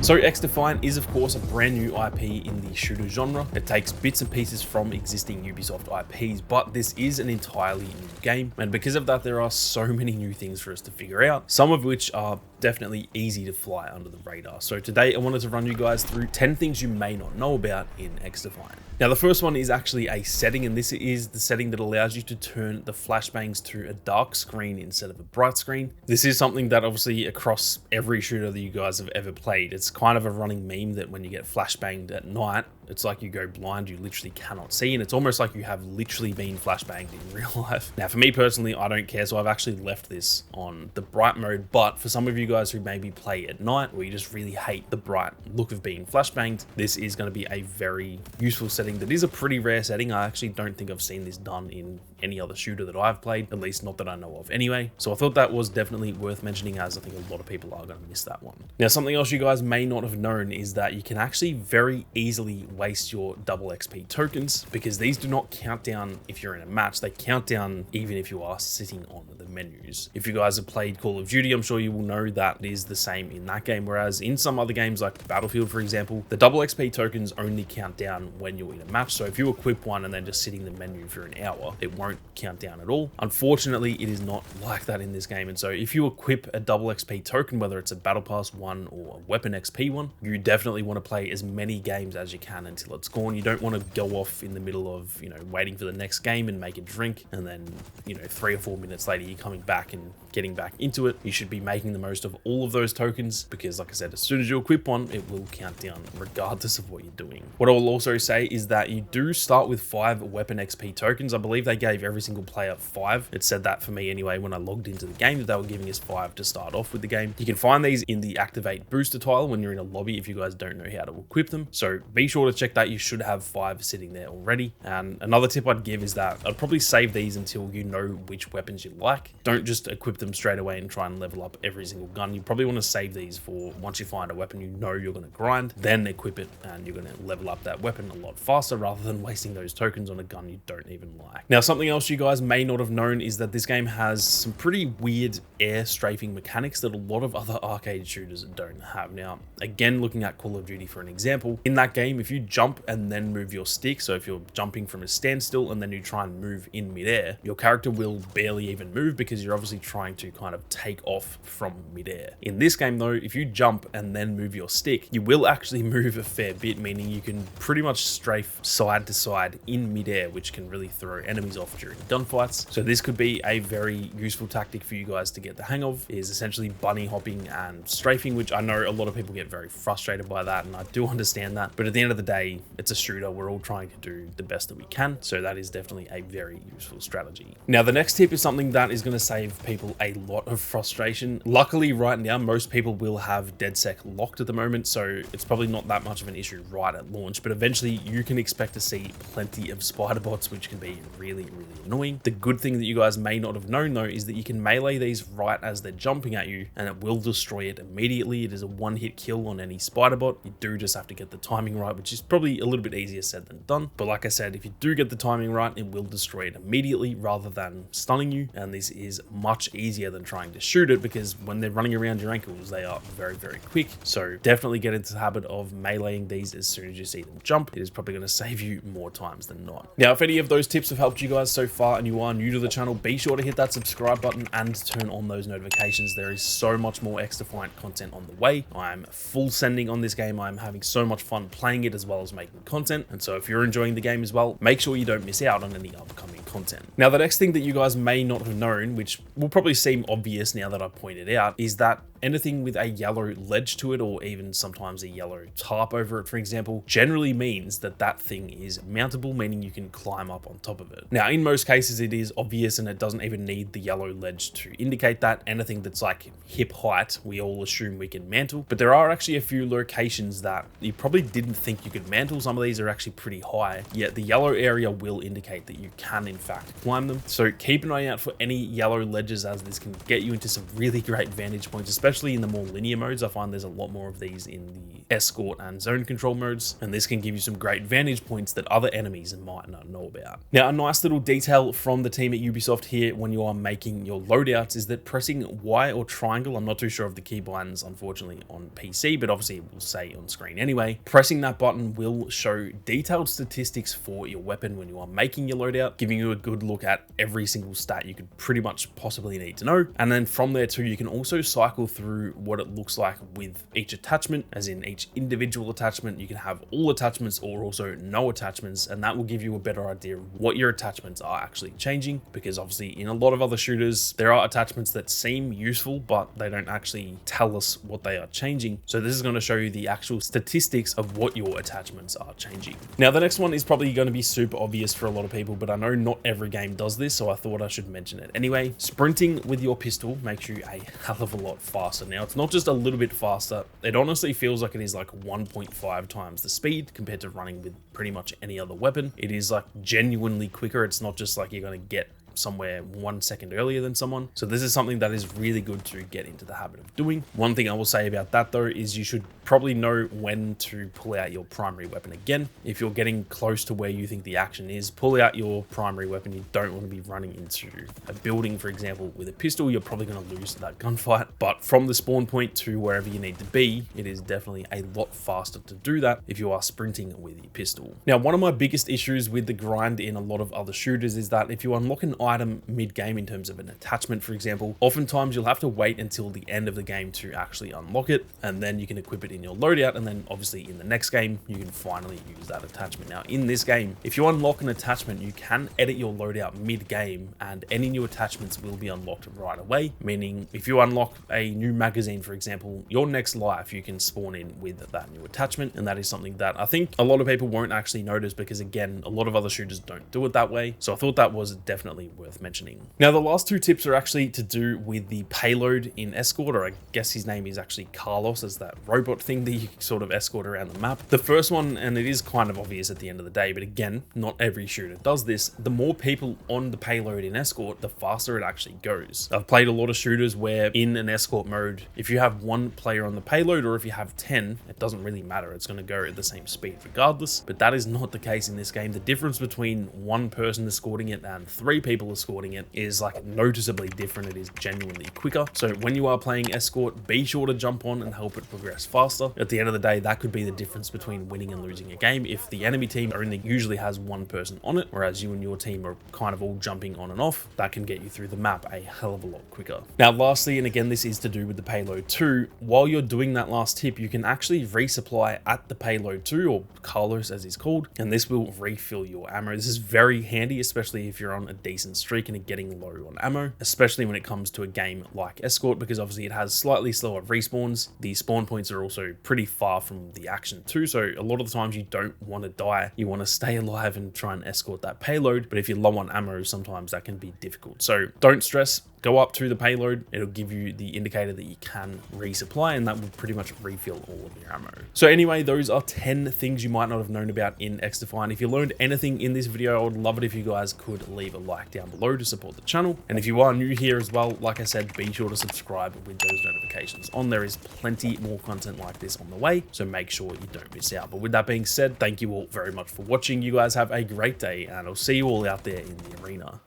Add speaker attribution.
Speaker 1: So XDefiant is of course a brand new IP in the shooter genre. It takes bits and pieces from existing Ubisoft IPs, but this is an entirely new game, and because of that there are so many new things for us to figure out, some of which are definitely easy to fly under the radar. So today I wanted to run you guys through 10 things you may not know about in XDefiant. Now the first one is actually a setting, and this is the setting that allows you to turn the flashbangs to a dark screen instead of a bright screen. This is something that obviously across every shooter that you guys have ever played, it's kind of a running meme that when you get flashbanged at night, it's like you go blind, you literally cannot see, and it's almost like you have literally been flashbanged in real life. Now for me personally, I don't care, so I've actually left this on the bright mode, but for some of you guys who maybe play at night or you just really hate the bright look of being flashbanged, this is going to be a very useful setting that is a pretty rare setting. I actually don't think I've seen this done in any other shooter that I've played, at least not that I know of anyway. So I thought that was definitely worth mentioning, as I think a lot of people are going to miss that one. Now something else you guys may not have known is that you can actually very easily waste your double XP tokens, because these do not count down if you're in a match, they count down even if you are sitting on the menus. If you guys have played Call of Duty, I'm sure you will know that it is the same in that game, whereas in some other games like Battlefield for example, the double XP tokens only count down when you're in a match. So if you equip one and then just sitting in the menu for an hour, it won't count down at all. Unfortunately, it is not like that in this game, and so if you equip a double XP token, whether it's a Battle Pass one or a Weapon XP one, you definitely want to play as many games as you can until it's gone. You don't want to go off in the middle of, waiting for the next game and make a drink, and then 3 or 4 minutes later you're coming back and getting back into it. You should be making the most of all of those tokens, because like I said, as soon as you equip one, it will count down regardless of what you're doing. What I will also say is that you do start with 5 Weapon XP tokens. I believe they gave every single player 5. It said that for me anyway when I logged into the game, that they were giving us 5 to start off with the game. You can find these in the activate booster tile when you're in a lobby if you guys don't know how to equip them, so be sure to check that. You should have 5 sitting there already. And another tip I'd give is that I'd probably save these until you know which weapons you like. Don't just equip them straight away and try and level up every single gun. You probably want to save these for once you find a weapon you know you're going to grind, then equip it and you're going to level up that weapon a lot faster, rather than wasting those tokens on a gun you don't even like. Now something else you guys may not have known is that this game has some pretty weird air strafing mechanics that a lot of other arcade shooters don't have. Now again, looking at Call of Duty for an example, in that game if you jump and then move your stick, so if you're jumping from a standstill and then you try and move in midair, your character will barely even move, because you're obviously trying to kind of take off from midair. In this game though, if you jump and then move your stick, you will actually move a fair bit, meaning you can pretty much strafe side to side in midair, which can really throw enemies off during gunfights. So this could be a very useful tactic for you guys to get the hang of, is essentially bunny hopping and strafing, which I know a lot of people get very frustrated by that, and I do understand that, but at the end of the day, it's a shooter. We're all trying to do the best that we can, so that is definitely a very useful strategy. Now the next tip is something that is going to save people a lot of frustration. Luckily right now most people will have DedSec locked at the moment, so it's probably not that much of an issue right at launch, but eventually you can expect to see plenty of spider bots, which can be really annoying. The good thing that you guys may not have known though is that you can melee these right as they're jumping at you, and it will destroy it immediately. It is a one-hit kill on any spider bot. You do just have to get the timing right, which is probably a little bit easier said than done, but like I said, if you do get the timing right, it will destroy it immediately rather than stunning you, and this is much easier than trying to shoot it, because when they're running around your ankles they are very quick. So definitely get into the habit of meleeing these as soon as you see them jump. It is probably going to save you more times than not. Now if any of those tips have helped you guys so far and you are new to the channel, be sure to hit that subscribe button and turn on those notifications. There is so much more XDefiant content on the way. I'm full sending on this game. I'm having so much fun playing it as well as making content, and so if you're enjoying the game as well, make sure you don't miss out on any upcoming content. Now the next thing that you guys may not have known, which will probably seem obvious now that I pointed out, is that anything with a yellow ledge to it, or even sometimes a yellow tarp over it for example, generally means that that thing is mountable, meaning you can climb up on top of it. Now in most cases it is obvious and it doesn't even need the yellow ledge to indicate that. Anything that's like hip height we all assume we can mantle, but there are actually a few locations that you probably didn't think you could mantle. Some of these are actually pretty high, yet the yellow area will indicate that you can in fact climb them. So keep an eye out for any yellow ledges, as this can get you into some really great vantage points, especially in the more linear modes. I find there's a lot more of these in the escort and zone control modes, and this can give you some great vantage points that other enemies might not know about. Now, a nice little detail from the team at Ubisoft here when you are making your loadouts is that pressing Y or triangle, I'm not too sure of the keybinds unfortunately on PC, but obviously it will say on screen anyway, pressing that button will show detailed statistics for your weapon when you are making your loadout, giving you a good look at every single stat you could pretty much possibly need to know. And then from there too, you can also cycle through what it looks like with each attachment, as in each individual attachment. You can have all attachments or also no attachments, and that will give you a better idea of what your attachments are actually changing, because obviously in a lot of other shooters, there are attachments that seem useful, but they don't actually tell us what they are changing. So this is going to show you the actual statistics of what your attachments are changing. Now, the next one is probably going to be super obvious for a lot of people, but I know not every game does this, so I thought I should mention it anyway. Sprinting with your pistol makes you a hell of a lot faster. Now, it's not just a little bit faster. It honestly feels like it is like 1.5 times the speed compared to running with pretty much any other weapon. It is like genuinely quicker. It's not just like you're going to get somewhere 1 second earlier than someone. So this is something that is really good to get into the habit of doing. One thing I will say about that though is you should probably know when to pull out your primary weapon again. If you're getting close to where you think the action is, pull out your primary weapon. You don't want to be running into a building, for example, with a pistol. You're probably going to lose that gunfight. But from the spawn point to wherever you need to be, it is definitely a lot faster to do that if you are sprinting with your pistol. Now, one of my biggest issues with the grind in a lot of other shooters is that if you unlock an item mid-game in terms of an attachment, for example, oftentimes you'll have to wait until the end of the game to actually unlock it, and then you can equip it in your loadout, and then obviously in the next game you can finally use that attachment. Now, in this game, if you unlock an attachment, you can edit your loadout mid-game, and any new attachments will be unlocked right away, meaning if you unlock a new magazine, for example, your next life you can spawn in with that new attachment, and that is something that I think a lot of people won't actually notice, because again, a lot of other shooters don't do it that way. So I thought that was definitely worth mentioning. Now, the last two tips are actually to do with the payload in Escort, or I guess his name is actually Carlos, as that robot thing that you sort of escort around the map. The first one, and it is kind of obvious at the end of the day, but again, not every shooter does this, the more people on the payload in Escort, the faster it actually goes. I've played a lot of shooters where in an Escort mode, if you have one player on the payload, or if you have 10, it doesn't really matter. It's going to go at the same speed regardless, but that is not the case in this game. The difference between one person escorting it and 3 people escorting it is like noticeably different. It is genuinely quicker. So when you are playing Escort, be sure to jump on and help it progress faster. At the end of the day, that could be the difference between winning and losing a game. If the enemy team only usually has one person on it, whereas you and your team are kind of all jumping on and off, that can get you through the map a hell of a lot quicker. Now, lastly, and again, this is to do with the payload too, while you're doing that last tip, you can actually resupply at the payload too, or Carlos as he's called, and this will refill your ammo. This is very handy, especially if you're on a decent streak and getting low on ammo, especially when it comes to a game like Escort, because obviously it has slightly slower respawns. The spawn points are also pretty far from the action too, so a lot of the times you don't want to die. You want to stay alive and try and escort that payload, but if you're low on ammo, sometimes that can be difficult. So don't stress. Go up to the payload, it'll give you the indicator that you can resupply, and that will pretty much refill all of your ammo. So anyway, those are 10 things you might not have known about in XDefiant. If you learned anything in this video, I would love it if you guys could leave a like down below to support the channel. And if you are new here as well, like I said, be sure to subscribe with those notifications on. There is plenty more content like this on the way, so make sure you don't miss out. But with that being said, thank you all very much for watching. You guys have a great day, and I'll see you all out there in the arena.